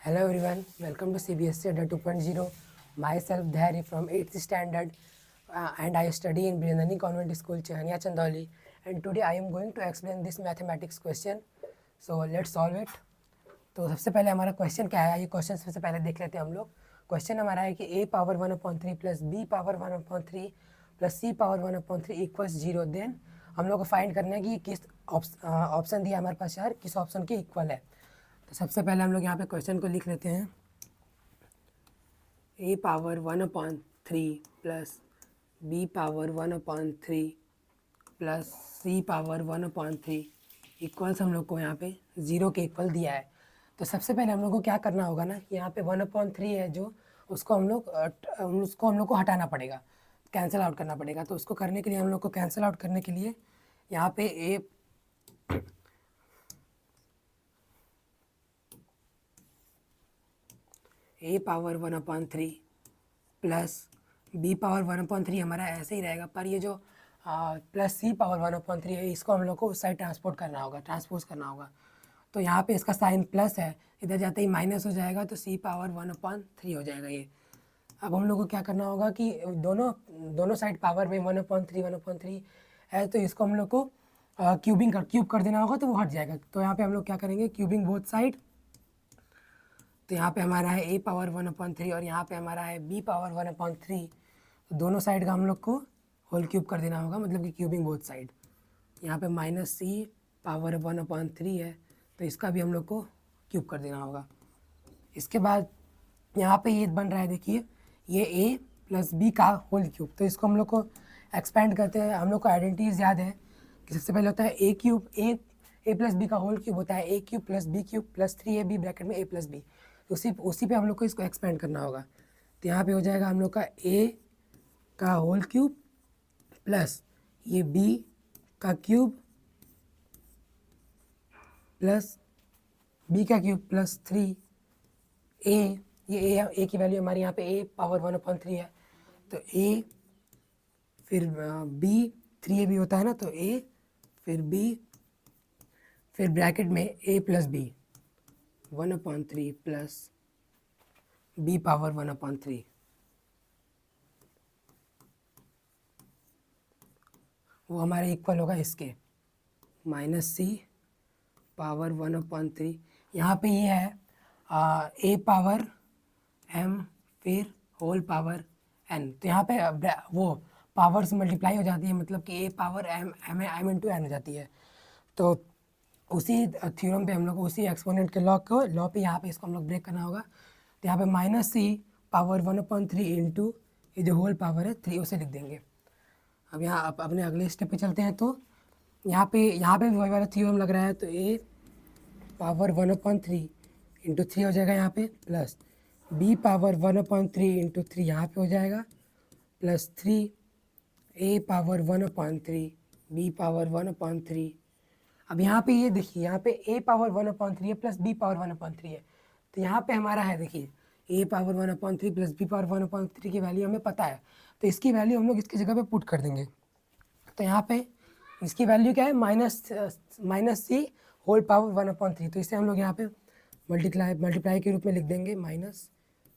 Hello everyone, welcome to CBSE Adda 2.0. Myself Dhari from 8th standard and I study in Brindani Convent School, Chehania Chandoli, and today I am going to explain this mathematics question. So let's solve it. तो सबसे पहले हमारा question क्या है, ये question सबसे पहले देख लेते हैं हम लोग। क्वेश्चन हमारा है कि a power 1/3 plus b power 1/3 plus c power 1/3 equals 0। Then हम लोग को फाइंड करना है कि किस ऑप्शन दिया हमारे पास यार, किस ऑप्शन के इक्वल है। तो सबसे पहले हम लोग यहाँ पे क्वेश्चन को लिख लेते हैं। a power 1/3 plus b power 1/3 plus c power 1/3 equals हम लोग को यहाँ पे 0 के इक्वल दिया है। तो सबसे पहले हम लोग को क्या करना होगा ना, यहाँ पे 1/3 है जो, उसको हम लोग को हटाना पड़ेगा, कैंसिल आउट करना पड़ेगा। तो उसको करने के लिए हम लोग को कैंसिल आउट करने के लिए यहाँ पे a power 1/3 plus b power 1/3 हमारा ऐसे ही रहेगा, पर ये जो प्लस c पावर 1/3 है इसको हम लोग को उस साइड ट्रांसपोज करना होगा। तो यहाँ पे इसका साइन प्लस है, इधर जाते ही माइनस हो जाएगा, तो c पावर 1/3 हो जाएगा ये। अब हम लोग को क्या करना होगा कि दोनों साइड पावर में 1/3 है, तो इसको हम लोग को क्यूब कर देना होगा, तो वो हट जाएगा। तो यहाँ पे हम लोग क्या करेंगे, क्यूबिंग बोथ साइड। तो यहाँ पे हमारा है a पावर 1/3 और यहाँ पे हमारा है b पावर 1/3। तो दोनों साइड का हम लोग को होल क्यूब कर देना होगा, मतलब कि क्यूबिंग बोथ साइड। यहाँ पे माइनस c पावर 1/3 है, तो इसका भी हम लोग को क्यूब कर देना होगा। इसके बाद यहाँ पे ये बन रहा है, देखिए ये a प्लस बी का होल क्यूब। तो इसको हम लोग को एक्सपेंड करते हैं। हम लोग को आइडेंटिटीज याद है कि सबसे पहले होता है a प्लस बी का होल क्यूब होता है a cube plus b cube plus 3ab bracket में a प्लस बी। उसी पे हम लोग को इसको एक्सपेंड करना होगा। तो यहाँ पे हो जाएगा हम लोग का a का होल क्यूब प्लस ये b का क्यूब प्लस b का क्यूब प्लस 3a। ये a की वैल्यू हमारी यहाँ पे a पावर 1/3 है, तो a फिर b 3ab होता है ना, तो a फिर b फिर ब्रैकेट में a plus b 1/3 plus b power 1/3। वो हमारे इक्वल होगा इसके माइनस c पावर 1/3। यहाँ पे ये है a पावर m फिर होल पावर n। तो यहाँ पे वो पावर्स मल्टीप्लाई हो जाती है, मतलब कि a power m into n हो जाती है। तो उसी थ्योरम पे हम लोग उसी एक्सपोनेंट के लॉ पे यहाँ पे इसको हम लोग ब्रेक करना होगा। तो यहाँ पे माइनस c पावर 1/3 इंटू ये जो होल पावर है 3 उसे लिख देंगे। अब यहाँ अपने अगले स्टेप पे चलते हैं। तो यहाँ पे भी वही वाला थ्योरम लग रहा है, तो a पावर 1/3 इंटू 3 हो जाएगा यहाँ पे, प्लस b पावर 1/3 इंटू 3 यहाँ पे हो जाएगा, plus 3a power 1/3 b power 1/3। अब यहाँ पे ये देखिए, यहाँ पे a पावर 1/3 है प्लस b पावर 1/3 है। तो यहाँ पे हमारा है, देखिए a power 1/3 plus b power 1/3 की वैल्यू हमें पता है, तो इसकी वैल्यू हम लोग इसकी जगह पे पुट कर देंगे। तो यहाँ पे इसकी वैल्यू क्या है, माइनस c होल पावर 1/3। तो इसे हम लोग यहाँ पे मल्टीप्लाई के रूप में लिख देंगे, minus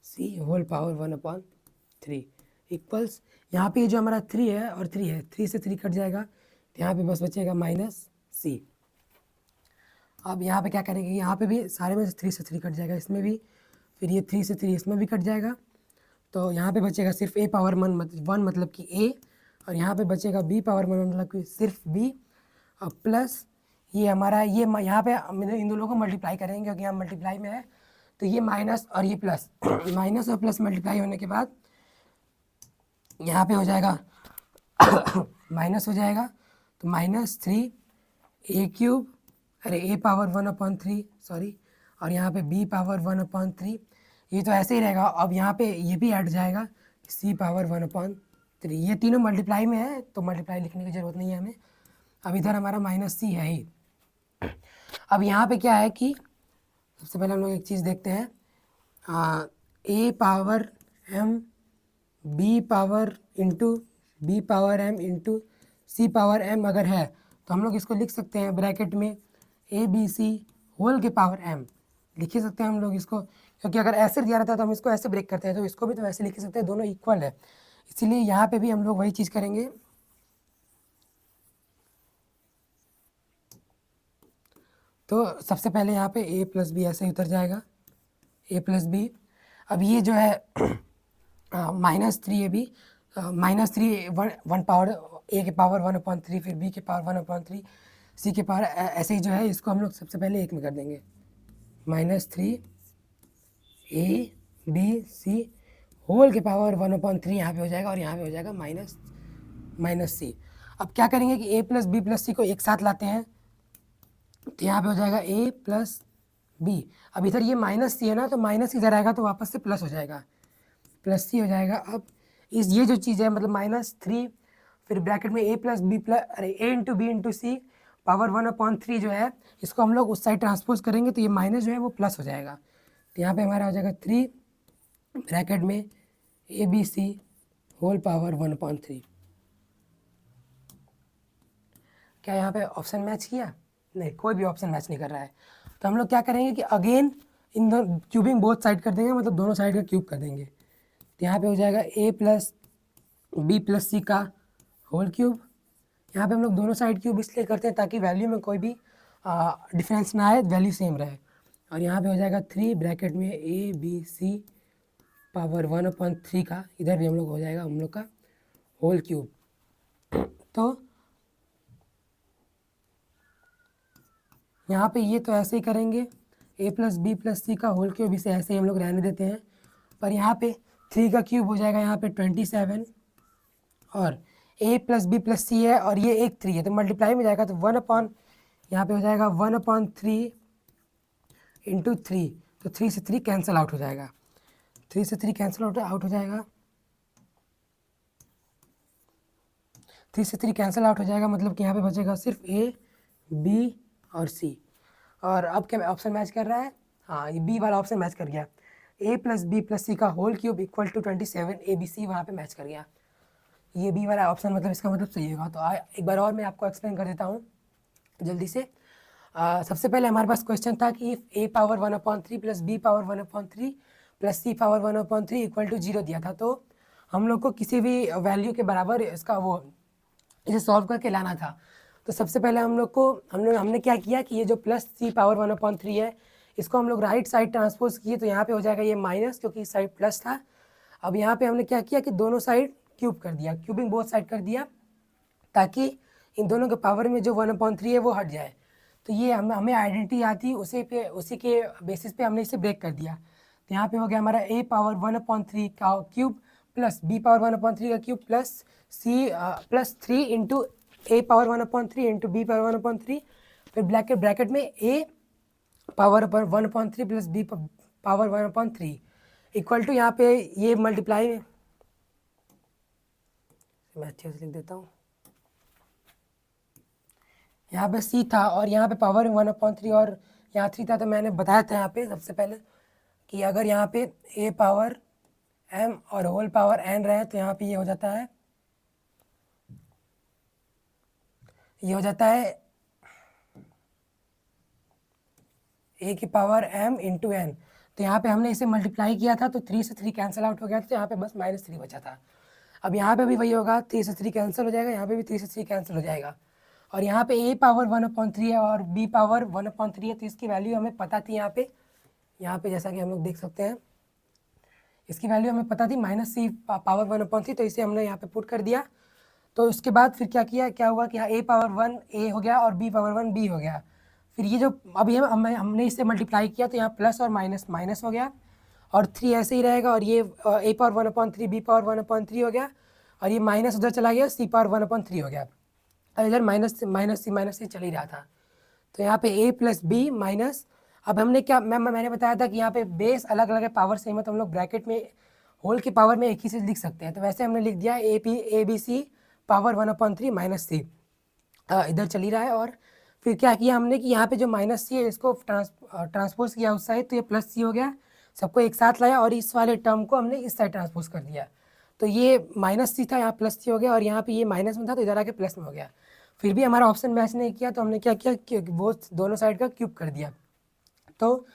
c whole power 1/3 equals, यहाँ पे जो हमारा 3 है और 3 है, 3 से 3 कट जाएगा, तो यहाँ पे बस बचेगा माइनस c। अब यहाँ पे क्या करेंगे, यहाँ पे भी सारे में 3 से 3 कट जाएगा, इसमें भी, फिर ये 3 से 3 इसमें भी कट जाएगा। तो यहाँ पे बचेगा सिर्फ a पावर 1 मतलब कि a, और यहाँ पे बचेगा b पावर 1 मतलब कि सिर्फ b, और प्लस ये हमारा यहाँ पे इन दोनों को मल्टीप्लाई करेंगे, क्योंकि यहाँ मल्टीप्लाई में है, तो ये माइनस और ये प्लस माइनस और प्लस मल्टीप्लाई होने के बाद यहाँ पे हो जाएगा माइनस हो जाएगा, तो माइनस 3a क्यूब, अरे a पावर 1/3 सॉरी, और यहाँ पे b पावर 1/3, ये तो ऐसे ही रहेगा। अब यहाँ पे ये भी हट जाएगा, c पावर 1/3। ये तीनों मल्टीप्लाई में है, तो मल्टीप्लाई लिखने की ज़रूरत नहीं है हमें। अब इधर हमारा माइनस c है ही। अब यहाँ पे क्या है कि सबसे पहले हम लोग एक चीज़ देखते हैं, a power m b power into b power m into c power m अगर है, तो हम लोग इसको लिख सकते हैं ब्रैकेट में a b c होल के पावर m। लिख ही सकते हैं हम लोग इसको, क्योंकि अगर ऐसे दिया रहता है तो हम इसको ऐसे ब्रेक करते हैं, तो इसको भी तो ऐसे लिख सकते हैं, दोनों इक्वल है। इसीलिए यहाँ पे भी हम लोग वही चीज़ करेंगे। तो सबसे पहले यहाँ पे a प्लस बी ऐसे ही उतर जाएगा, a प्लस बी। अब ये जो है -3ab, -3 वन पावर a के पावर 1/3, फिर b के पावर 1/3, c के पावर ऐसे ही जो है इसको हम लोग सबसे पहले एक में कर देंगे। -3 a b c होल के पावर 1/3 यहाँ पे हो जाएगा, और यहाँ पे हो जाएगा माइनस सी। अब क्या करेंगे कि a प्लस बी प्लस सी को एक साथ लाते हैं, तो यहाँ पे हो जाएगा a प्लस बी। अब इधर ये माइनस सी है ना, तो माइनस इधर आएगा तो वापस से प्लस हो जाएगा, प्लस सी हो जाएगा। अब इस ये जो चीज़ है मतलब -3, फिर ब्रैकेट में a प्लस बी प्लस अरे a into b into c power 1/3 जो है, इसको हम लोग उस साइड ट्रांसपोज करेंगे तो ये माइनस जो है वो प्लस हो जाएगा। तो यहाँ पे हमारा हो जाएगा 3 ब्रैकेट में a b c whole power 1/3। क्या यहाँ पे ऑप्शन मैच किया? नहीं, कोई भी ऑप्शन मैच नहीं कर रहा है। तो हम लोग क्या करेंगे कि अगेन इन दोनों क्यूबिंग बोथ साइड कर देंगे, मतलब दोनों साइड का क्यूब कर देंगे। तो यहाँ पे हो जाएगा a plus b plus c का होल क्यूब। यहाँ पे हम लोग दोनों साइड क्यूब इसलिए करते हैं ताकि वैल्यू में कोई भी डिफरेंस ना आए, वैल्यू सेम रहे। और यहाँ पे हो जाएगा 3 ब्रैकेट में ए बी सी पावर 1/3 का, इधर भी हम लोग हो जाएगा हम लोग का होल क्यूब। तो यहाँ पे ये तो ऐसे ही करेंगे, a plus b plus c का होल क्यूब, इसे ऐसे ही हम लोग रहने देते हैं। पर यहाँ पे 3 का क्यूब हो जाएगा यहाँ पे 27, और a प्लस बी प्लस सी है और ये एक 3 है, तो मल्टीप्लाई में जाएगा तो 1/, यहाँ पे हो जाएगा 1/3 इंटू 3, तो 3 से 3 कैंसिल आउट हो जाएगा, 3 से 3 कैंसिल आउट हो जाएगा, 3 से 3 कैंसिल आउट हो जाएगा, मतलब कि यहाँ पे बचेगा सिर्फ a b और c। और अब क्या ऑप्शन मैच कर रहा है? हाँ, ये बी वाला ऑप्शन मैच कर गया। a plus b plus c का whole cube equal to 27 a b c वहाँ पर मैच कर गया। ये बी वाला ऑप्शन मतलब इसका मतलब सही होगा। तो एक बार और मैं आपको एक्सप्लेन कर देता हूँ जल्दी से। सबसे पहले हमारे पास क्वेश्चन था कि a power 1/3 plus b power 1/3 plus c power 1/3 equal to 0 दिया था। तो हम लोग को किसी भी वैल्यू के बराबर इसका वो इसे सॉल्व करके लाना था। तो सबसे पहले हमने क्या किया कि ये जो प्लस सी पावर 1/3 है, इसको हम लोग राइट साइड ट्रांसपोज किए, तो यहाँ पे हो जाएगा ये माइनस, क्योंकि इस साइड प्लस था। अब यहाँ पे हमने क्या किया कि दोनों साइड क्यूब कर दिया, क्यूबिंग बोथ साइड कर दिया, ताकि इन दोनों के पावर में जो 1/3 है वो हट जाए। तो ये हमें आइडेंटिटी आती, उसी के बेसिस पे हमने इसे ब्रेक कर दिया। तो यहाँ पे हो गया हमारा a पावर 1/3 का क्यूब प्लस b पावर 1/3 का cube plus c plus 3 into a power 1/3 into b power 1/3, फिर ब्रैकेट में a power 1/3 plus b power 1/3 equal to, यहाँ पे ये मल्टीप्लाई में मैं अच्छे से लिख देता हूँ, यहाँ पे c था और यहाँ पे पावर 1/3 और यहाँ 3 था। तो मैंने बताया था यहाँ पे सबसे पहले कि अगर यहाँ पे a पावर m और होल पावर n रहे तो यहाँ पे ये हो जाता है, ये हो जाता है a की पावर m इंटू n। तो यहाँ पे हमने इसे मल्टीप्लाई किया था तो 3 से 3 कैंसिल आउट हो गया था, तो यहाँ पे बस -3 बचा था। अब यहाँ पे भी वही होगा, 3 से 3 कैंसिल हो जाएगा, यहाँ पे भी 3 से 3 कैंसिल हो जाएगा। और यहाँ पे a पावर 1/3 है और b पावर 1/3 है, तो इसकी वैल्यू हमें पता थी। यहाँ पे जैसा कि हम लोग देख सकते हैं, इसकी वैल्यू हमें पता थी -c पावर 1/3, तो इसे हमने यहाँ पे पुट कर दिया। तो उसके बाद फिर क्या हुआ कि यहाँ a पावर 1 a हो गया और b पावर 1 b हो गया। फिर ये जो अभी हमने इससे मल्टीप्लाई किया तो यहाँ प्लस और माइनस माइनस हो गया, और 3 ऐसे ही रहेगा, और ये a पावर 1/3 b पावर 1/3 हो गया, और ये माइनस उधर चला गया, c पावर 1/3 हो गया, और इधर माइनस से चल ही रहा था। तो यहाँ पे a प्लस बी माइनस, अब हमने क्या मैंने बताया था कि यहाँ पे बेस अलग अलग है, पावर सेम है, तो हम लोग ब्रैकेट में होल के पावर में एक ही चीज़ लिख सकते हैं। तो वैसे हमने लिख दिया a b c power 1/3 minus c, इधर चल ही रहा है। और फिर क्या किया हमने कि यहाँ पे जो माइनस सी है इसको ट्रांसपोज किया उस साइड, तो ये प्लस सी हो गया, सबको एक साथ लाया और इस वाले टर्म को हमने इस साइड ट्रांसपोज कर दिया। तो ये माइनस सी था, यहाँ प्लस सी हो गया, और यहाँ पे ये माइनस में था तो इधर आके प्लस में हो गया। फिर भी हमारा ऑप्शन मैच नहीं किया, तो हमने क्या किया कि वो दोनों साइड का क्यूब कर दिया। तो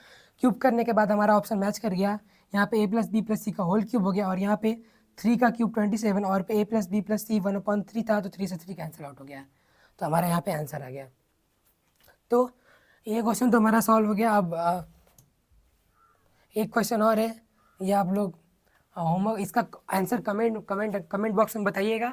क्यूब करने के बाद हमारा ऑप्शन मैच कर गया। यहाँ पे a plus b plus c का होल क्यूब हो गया और यहाँ पे 3 का क्यूब 27 और पे a प्लस बी प्लस सी 1/3 था, तो 3 से 3 कैंसिल आउट हो गया, तो हमारा यहाँ पे आंसर आ गया। तो ये क्वेश्चन तो हमारा सॉल्व हो गया। अब एक क्वेश्चन और है, ये आप लोग होमवर्क इसका आंसर कमेंट बॉक्स में बताइएगा।